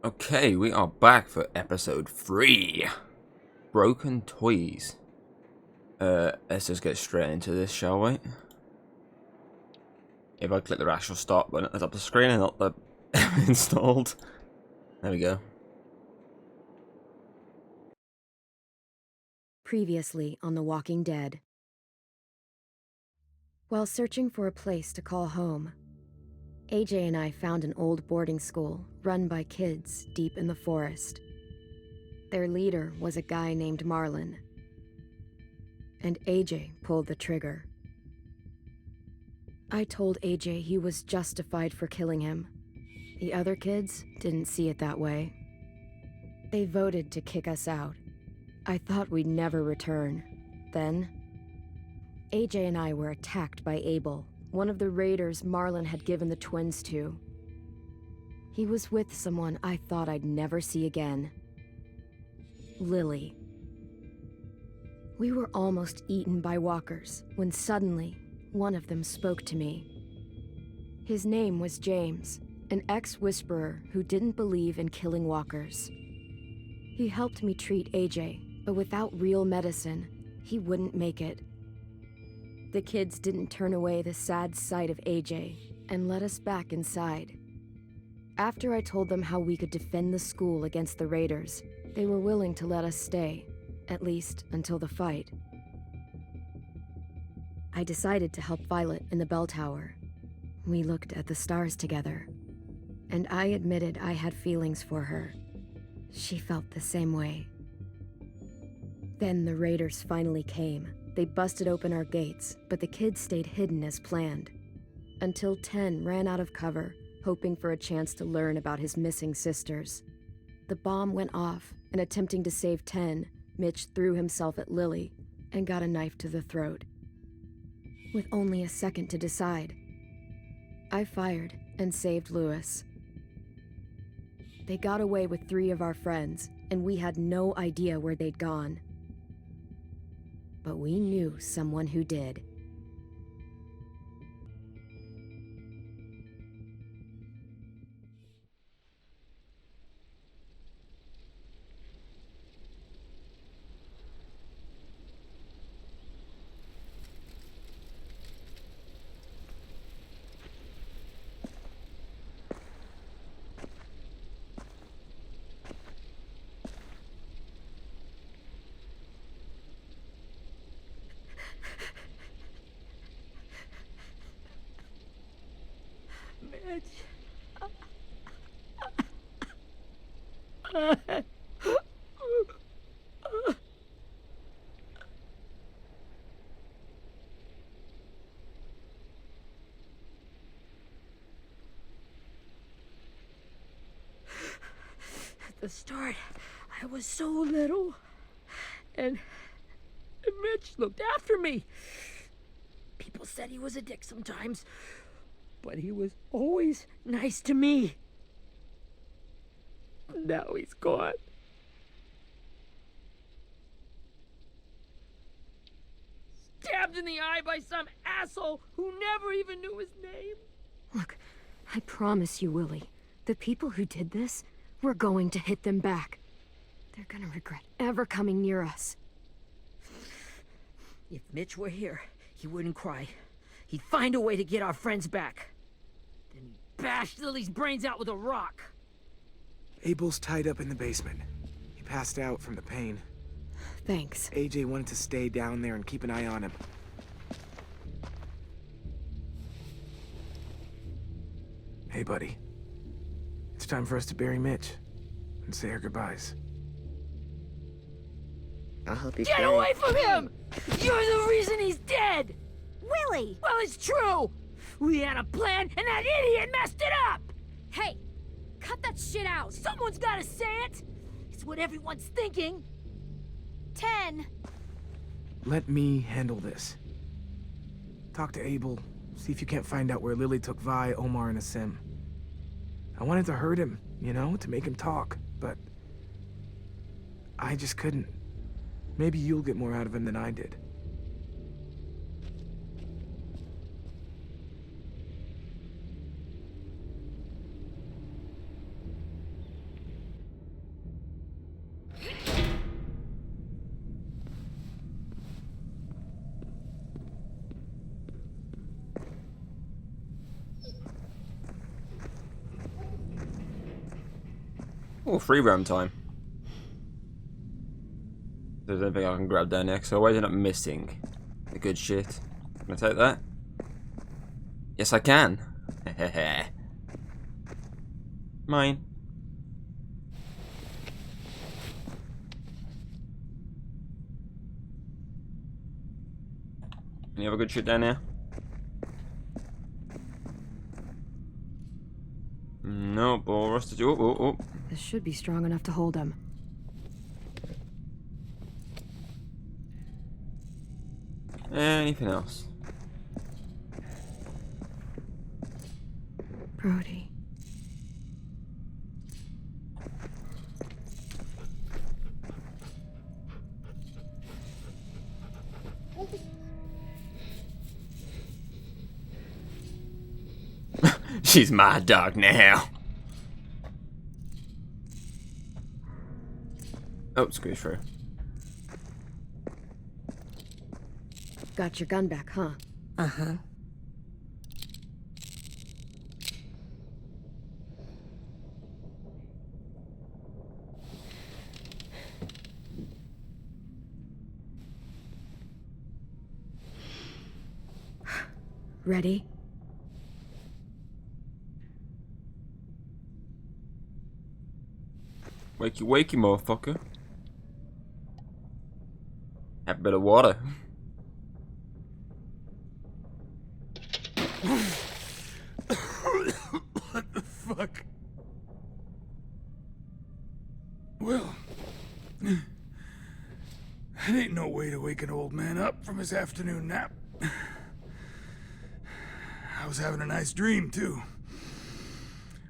Okay, we are back for episode 3. Broken Toys. Let's just get straight into this, shall we? If I click the actual start button at the top of the screen and not the installed. There we go. Previously on The Walking Dead. While searching for a place to call home, AJ and I found an old boarding school run by kids deep in the forest. Their leader was a guy named Marlon, and AJ pulled the trigger. I told AJ he was justified for killing him. The other kids didn't see it that way. They voted to kick us out. I thought we'd never return. Then, AJ and I were attacked by Abel, one of the raiders Marlon had given the twins to. He was with someone I thought I'd never see again. Lily. We were almost eaten by walkers when suddenly one of them spoke to me. His name was James, an ex-whisperer who didn't believe in killing walkers. He helped me treat AJ, but without real medicine, he wouldn't make it. The kids didn't turn away the sad sight of AJ and let us back inside. After I told them how we could defend the school against the raiders, they were willing to let us stay, at least until the fight. I decided to help Violet in the bell tower. We looked at the stars together, and I admitted I had feelings for her. She felt the same way. Then the raiders finally came. They busted open our gates, but the kids stayed hidden as planned. Until 10 ran out of cover, hoping for a chance to learn about his missing sisters. The bomb went off, and attempting to save 10, Mitch threw himself at Lily and got a knife to the throat. With only a second to decide, I fired and saved Lewis. They got away with 3 of our friends, and we had no idea where they'd gone. But we knew someone who did. Mitch. At the start, I was so little, and Mitch looked after me. People said he was a dick sometimes, but he was always nice to me. Now he's gone. Stabbed in the eye by some asshole who never even knew his name. Look, I promise you, Willie, the people who did this, we're going to hit them back. They're gonna regret ever coming near us. If Mitch were here, he wouldn't cry. He'd find a way to get our friends back. Then he'd bash Lily's brains out with a rock. Abel's tied up in the basement. He passed out from the pain. Thanks. AJ wanted to stay down there and keep an eye on him. Hey, buddy. It's time for us to bury Mitch and say our goodbyes. I'll help you Get carry. away from him! You're the reason he's dead! Willie! Well, it's true! We had a plan, and that idiot messed it up! Hey! Cut that shit out! Someone's gotta say it! It's what everyone's thinking! 10! Let me handle this. Talk to Abel. See if you can't find out where Lily took Vi, Omar, and Asim. I wanted to hurt him, to make him talk, but I just couldn't. Maybe you'll get more out of him than I did. Oh, free roam time. There's anything I can grab down there, so I always end up missing the good shit. Can I take that? Yes, I can. Mine. Any other good shit down there? Nope, all rusted. Oh. This should be strong enough to hold him. Anything else? Brody. She's my dog now. Oh, screw through. Got your gun back, huh? Uh-huh. Ready? Wakey, wakey, motherfucker. Have a bit of water. What the fuck? Well, that ain't no way to wake an old man up from his afternoon nap. I was having a nice dream, too.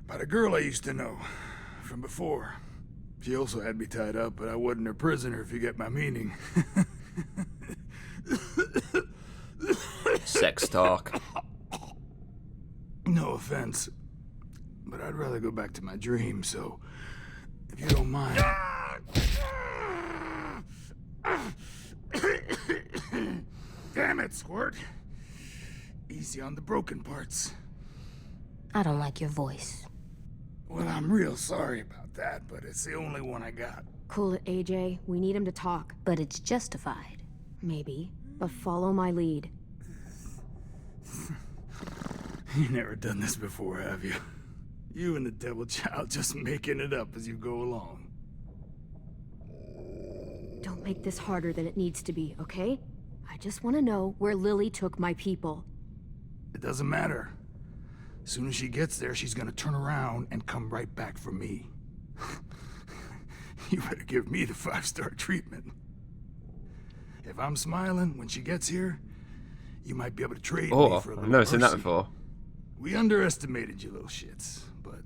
About a girl I used to know from before. She also had me tied up, but I wasn't her prisoner, if you get my meaning. Sex talk. No offense, but I'd rather go back to my dream, so if you don't mind. Damn it, Squirt. Easy on the broken parts. I don't like your voice. Well, I'm real sorry about that, but it's the only one I got. Cool it, AJ. We need him to talk. But it's justified. Maybe. But follow my lead. You never done this before, have you? You and the devil child just making it up as you go along. Don't make this harder than it needs to be, okay? I just want to know where Lily took my people. It doesn't matter. As soon as she gets there, she's gonna turn around and come right back for me. You better give me the 5-star treatment. If I'm smiling when she gets here, you might be able to trade me Oh, for a I've little never seen that mercy. before. We underestimated you little shits, but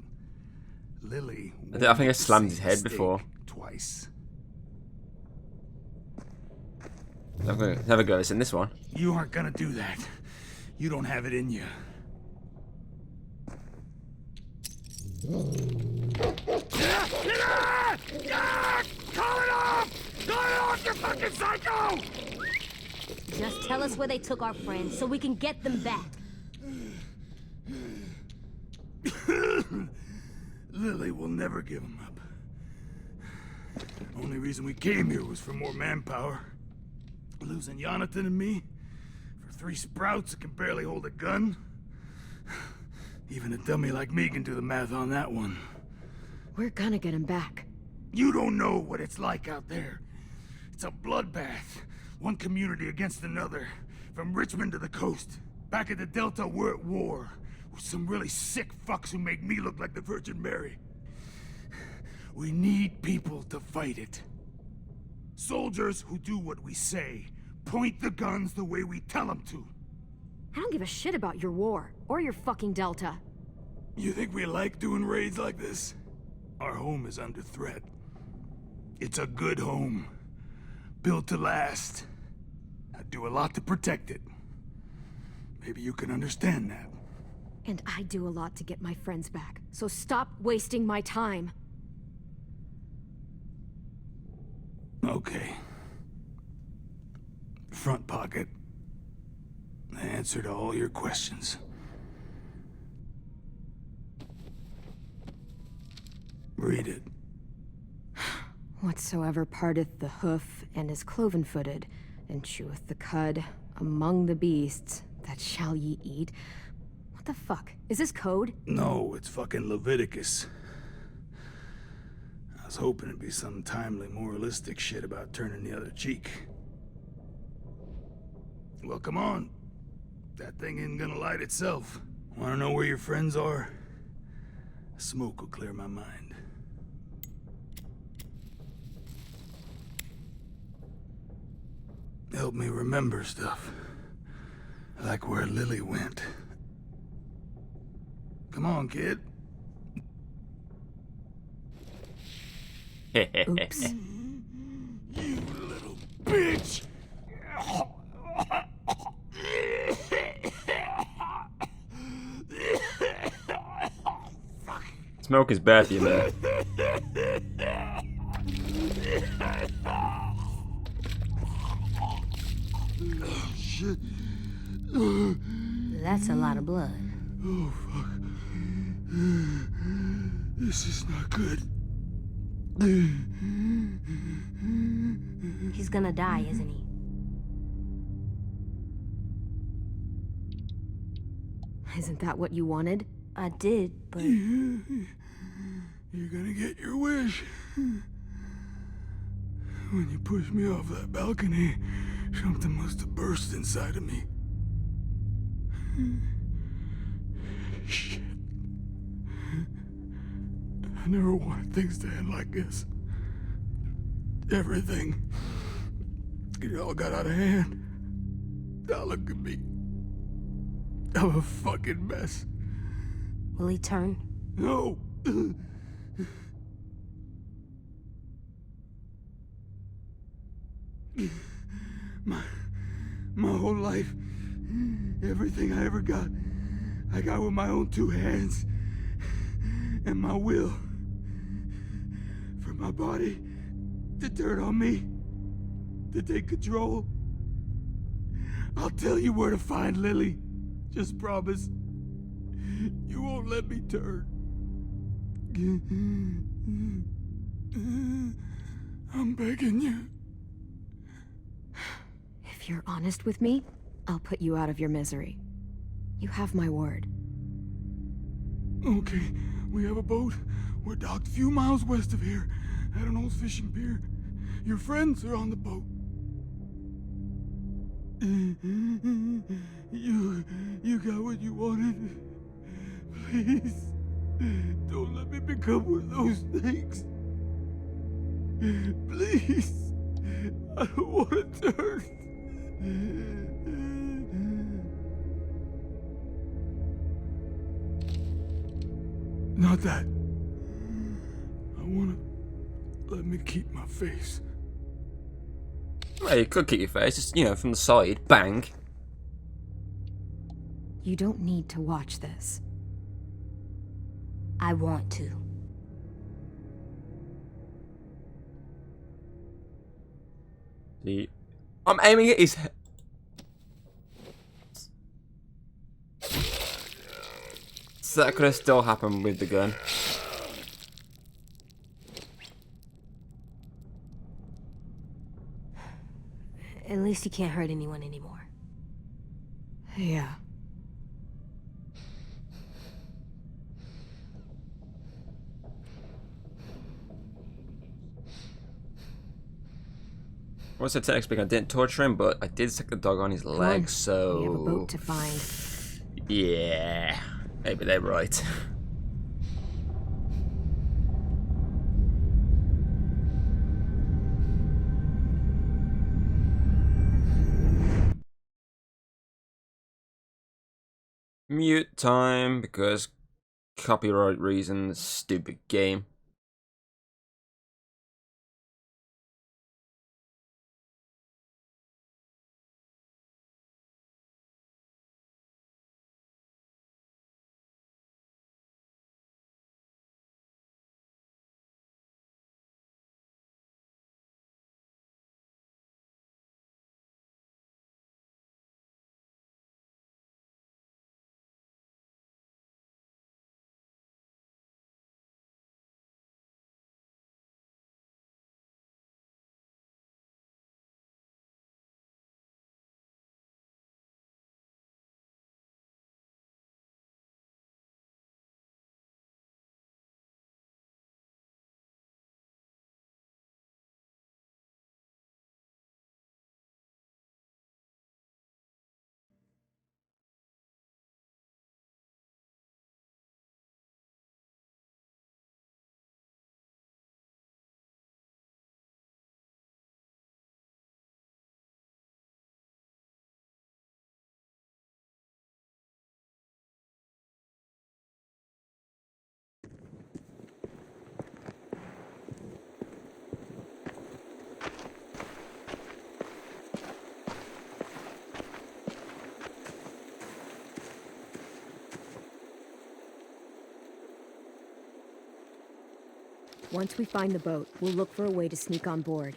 Lily... I think I slammed won't his head mistake before. Twice. Never goes in this one. You aren't gonna do that. You don't have it in you. Call it off! Call it off, you fucking psycho! Just tell us where they took our friends so we can get them back. Lily will never give him up. Only reason we came here was for more manpower. Losing Jonathan and me for 3 sprouts that can barely hold a gun. Even a dummy like me can do the math on that one. We're gonna get him back. You don't know what it's like out there. It's a bloodbath. One community against another. From Richmond to the coast. Back at the Delta, we're at war. With some really sick fucks who make me look like the Virgin Mary. We need people to fight it. Soldiers who do what we say. Point the guns the way we tell them to. I don't give a shit about your war, or your fucking Delta. You think we like doing raids like this? Our home is under threat. It's a good home. Built to last. I'd do a lot to protect it. Maybe you can understand that. And I do a lot to get my friends back, so stop wasting my time. Okay. Front pocket. The answer to all your questions. Read it. Whatsoever parteth the hoof and is cloven-footed, and cheweth the cud among the beasts, that shall ye eat. What the fuck? Is this code? No, it's fucking Leviticus. I was hoping it'd be some timely moralistic shit about turning the other cheek. Well, come on. That thing ain't gonna light itself. Wanna know where your friends are? Smoke will clear my mind. Help me remember stuff. Like where Lily went. Come on, kid. Oops. You little bitch! Smoke is bad for you, man. Shit. That's a lot of blood. Oh, fuck. This is not good. He's gonna die, isn't he? Isn't that what you wanted? I did, but You're gonna get your wish. When you pushed me off that balcony, something must have burst inside of me. Shit. I never wanted things to end like this. Everything. It all got out of hand. Now look at me. I'm a fucking mess. will he turn? No! My whole life, everything I ever got, I got with my own two hands. And my will. For my body to turn on me, to take control. I'll tell you where to find Lily. Just promise. You won't let me turn. I'm begging you. If you're honest with me, I'll put you out of your misery. You have my word. Okay, we have a boat. We're docked a few miles west of here, at an old fishing pier. Your friends are on the boat. You got what you wanted. Please, don't let me become one of those things. Please, I don't want to turn. Not that. I wanna let me keep my face. Well, you could keep your face, just, you know, from the side. Bang. You don't need to watch this. I want to. See, I'm aiming at his head. So that could have still happened with the gun. At least he can't hurt anyone anymore. Yeah. What's the text speaking? I didn't torture him, but I did stick the dog on his Come on, leg, so... we have a boat to find. Yeah, maybe they're right. Mute time, because copyright reasons, stupid game. Once we find the boat, we'll look for a way to sneak on board.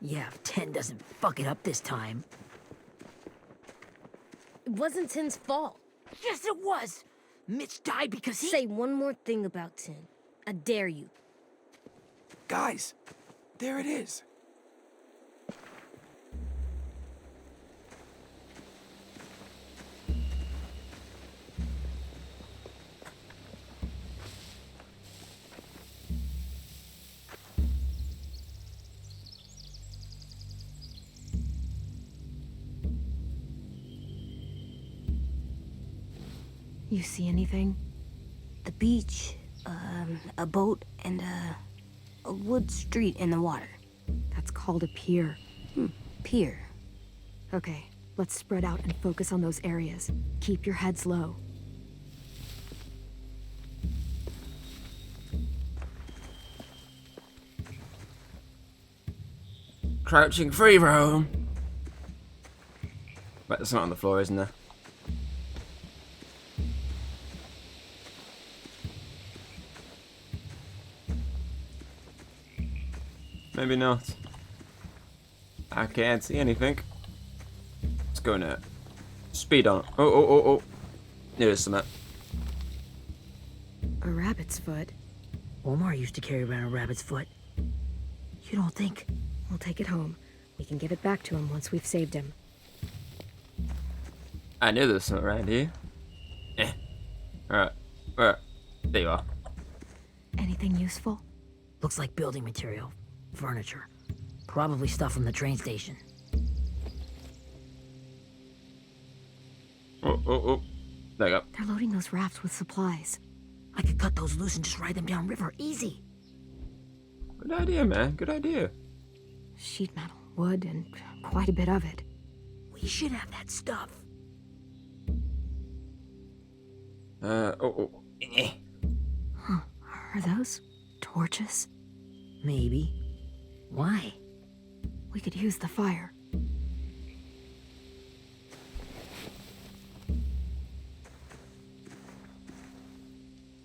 Yeah, if 10 doesn't fuck it up this time. It wasn't Tin's fault. Yes, it was! Mitch died because he... Say one more thing about Tin. I dare you. Guys, there it is. You see anything? The beach, a boat, and a wood street in the water. That's called a pier. Pier. Okay, let's spread out and focus on those areas. Keep your heads low. Crouching free roam. Wait, there's not on the floor, isn't there? Maybe not. I can't see anything. Let's go now. Speed on. Oh. There's some. A rabbit's foot. Omar used to carry around a rabbit's foot. You don't think... We'll take it home. We can give it back to him once we've saved him. I knew there was something around here. Alright. There you are. Anything useful? Looks like building material. Furniture. Probably stuff from the train station. Oh. There you go. They're loading those rafts with supplies. I could cut those loose and just ride them downriver. Easy. Good idea, man. Good idea. Sheet metal, wood, and quite a bit of it. We should have that stuff. Huh. Are those torches? Maybe. Why? We could use the fire.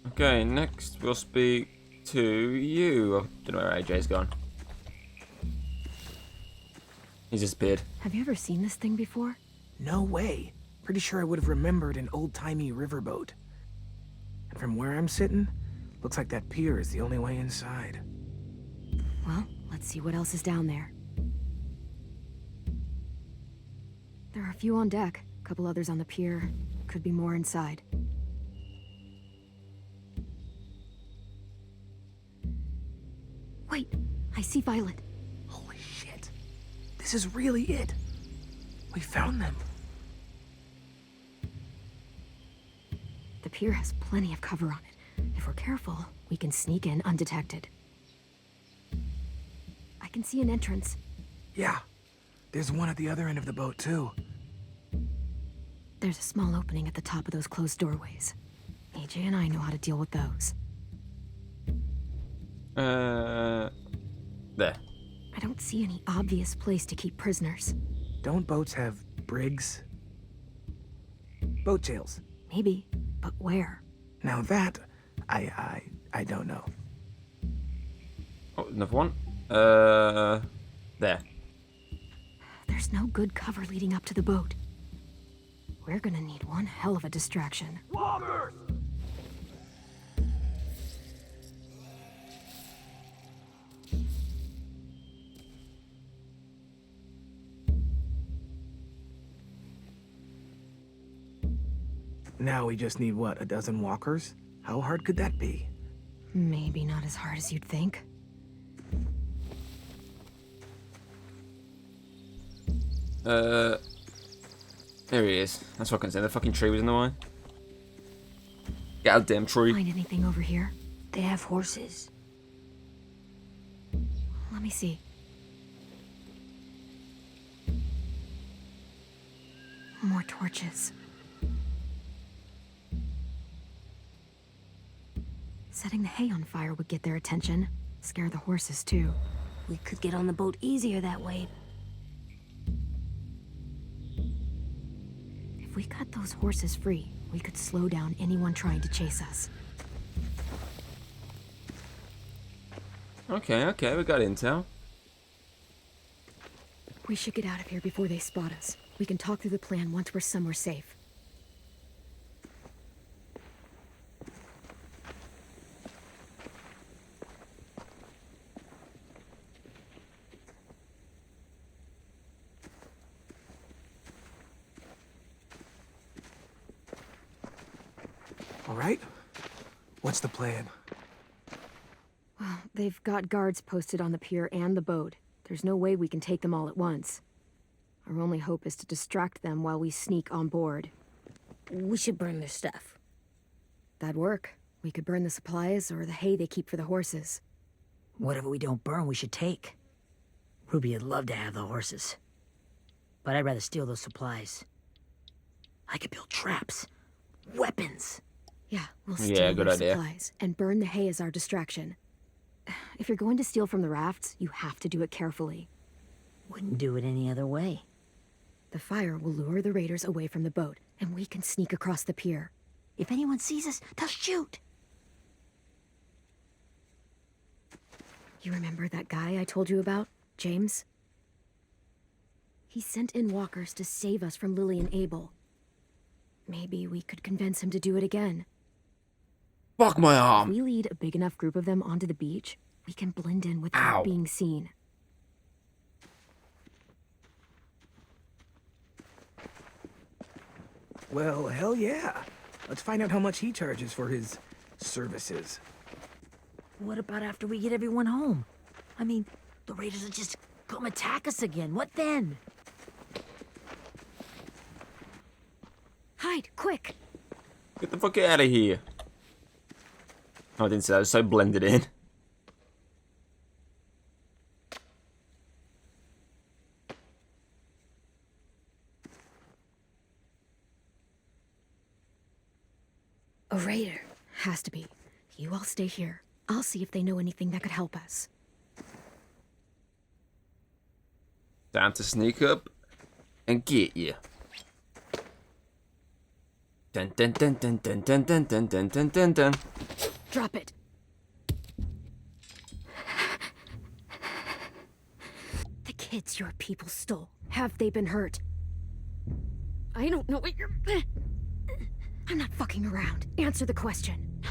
Okay, next we'll speak to you. I don't know where AJ's gone. He's disappeared. Have you ever seen this thing before? No way. Pretty sure I would have remembered an old-timey riverboat. And from where I'm sitting, looks like that pier is the only way inside. Well, let's see what else is down there. There are a few on deck, a couple others on the pier. Could be more inside. Wait, I see Violet. Holy shit. This is really it. We found them. The pier has plenty of cover on it. If we're careful, we can sneak in undetected. I can see an entrance. Yeah. There's one at the other end of the boat, too. There's a small opening at the top of those closed doorways. AJ and I know how to deal with those. There. I don't see any obvious place to keep prisoners. Don't boats have brigs? Boat jails. Maybe, but where? Now that, I don't know. Oh, another one. There. There's no good cover leading up to the boat. We're gonna need one hell of a distraction. Loggers! Now we just need, what, a dozen walkers? How hard could that be? Maybe not as hard as you'd think. There he is. That's what I can say. The fucking tree was in the way. Goddamn tree. Find anything over here? They have horses. Let me see. More torches. Setting the hay on fire would get their attention. Scare the horses, too. We could get on the boat easier that way. If we cut those horses free, we could slow down anyone trying to chase us. Okay, okay, we got intel. We should get out of here before they spot us. We can talk through the plan once we're somewhere safe. All right? What's the plan? Well, they've got guards posted on the pier and the boat. There's no way we can take them all at once. Our only hope is to distract them while we sneak on board. We should burn their stuff. That'd work. We could burn the supplies or the hay they keep for the horses. Whatever we don't burn, we should take. Ruby would love to have the horses. But I'd rather steal those supplies. I could build traps. Weapons. Yeah, we'll Yeah, steal good their idea. supplies and burn the hay as our distraction. If you're going to steal from the rafts, you have to do it carefully. Wouldn't do it any other way. The fire will lure the raiders away from the boat, and we can sneak across the pier. If anyone sees us, they'll shoot. You remember that guy I told you about, James? He sent in walkers to save us from Lily and Abel. Maybe we could convince him to do it again. Fuck my If arm. we lead a big enough group of them onto the beach, we can blend in without Ow. being seen. Well, hell yeah. Let's find out how much he charges for his services. What about after we get everyone home? I mean, the raiders will just come attack us again. What then? Hide, quick! Get the fuck out of here. Oh, I didn't say that. I was so blended in. A raider. Has to be. You all stay here. I'll see if they know anything that could help us. Time to sneak up and get you. Dun dun dun dun dun dun dun dun dun dun dun dun. Drop it. The kids your people stole. Have they been hurt? I don't know what you're... I'm not fucking around. Answer the question.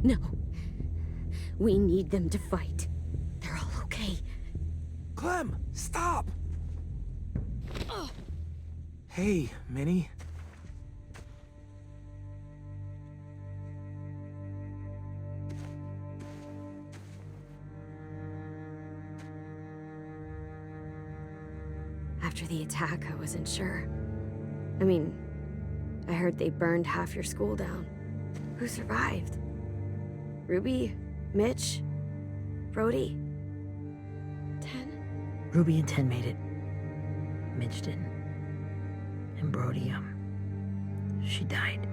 No. We need them to fight. They're all okay. Clem, stop! Hey, Minnie. After the attack, I wasn't sure. I mean, I heard they burned half your school down. Who survived? Ruby? Mitch? Brody? 10? Ruby and 10 made it. Mitch didn't. And Brody, she died.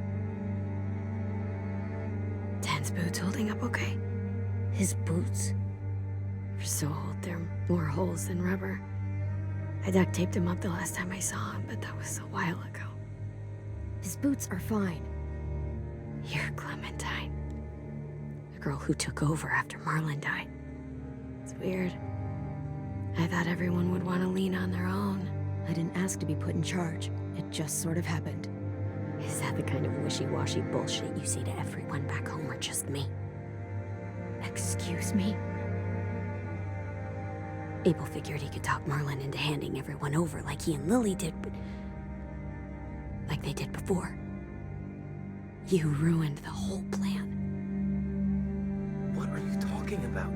10's boots holding up okay? His boots. They're so old, there are more holes than rubber. I duct taped him up the last time I saw him, but that was a while ago. His boots are fine. You're Clementine. The girl who took over after Marlon died. It's weird. I thought everyone would want to lean on their own. I didn't ask to be put in charge. It just sort of happened. Is that the kind of wishy-washy bullshit you say to everyone back home or just me? Excuse me? Abel figured he could talk Marlon into handing everyone over like he and Lily did, but... like they did before. You ruined the whole plan. What are you talking about?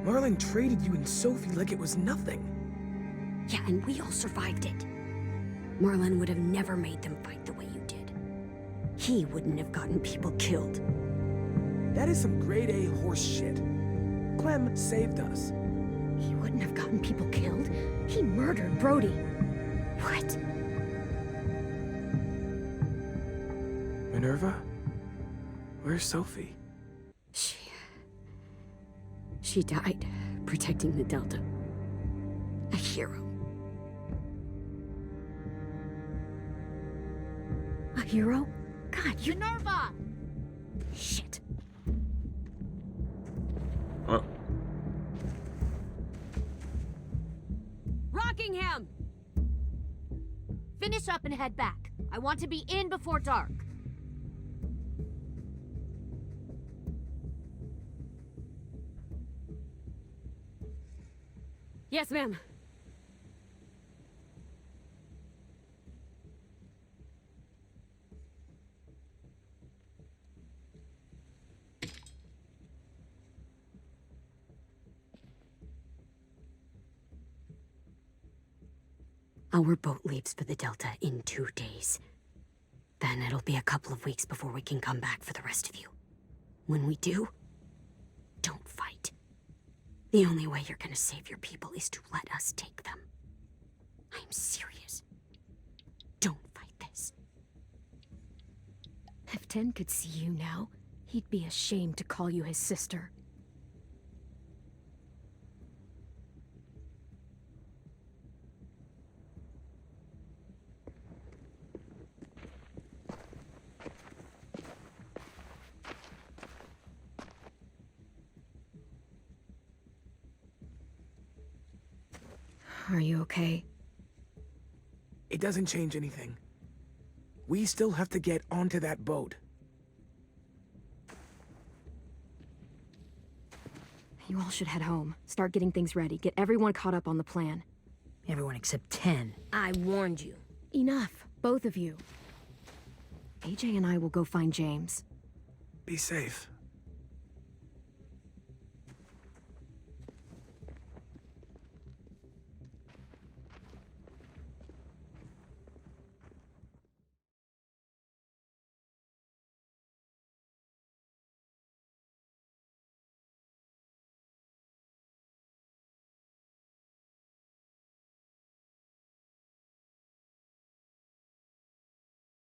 Marlon traded you and Sophie like it was nothing. Yeah, and we all survived it. Marlon would have never made them fight the way you did. He wouldn't have gotten people killed. That is some grade A horse shit. Clem saved us. He wouldn't have gotten people killed. He murdered Brody. What? Minerva? Where's Sophie? She died protecting the Delta. A hero. A hero? God, you... Minerva! Shit. Oh, blocking him! Finish up and head back. I want to be in before dark. Yes, ma'am. Our boat leaves for the Delta in 2 days. Then it'll be a couple of weeks before we can come back for the rest of you. When we do, don't fight. The only way you're gonna save your people is to let us take them. I'm serious. Don't fight this. If Ten could see you now, he'd be ashamed to call you his sister. Are you okay? It doesn't change anything. We still have to get onto that boat. You all should head home. Start getting things ready. Get everyone caught up on the plan. Everyone except 10. I warned you. Enough, both of you. AJ and I will go find James. Be safe.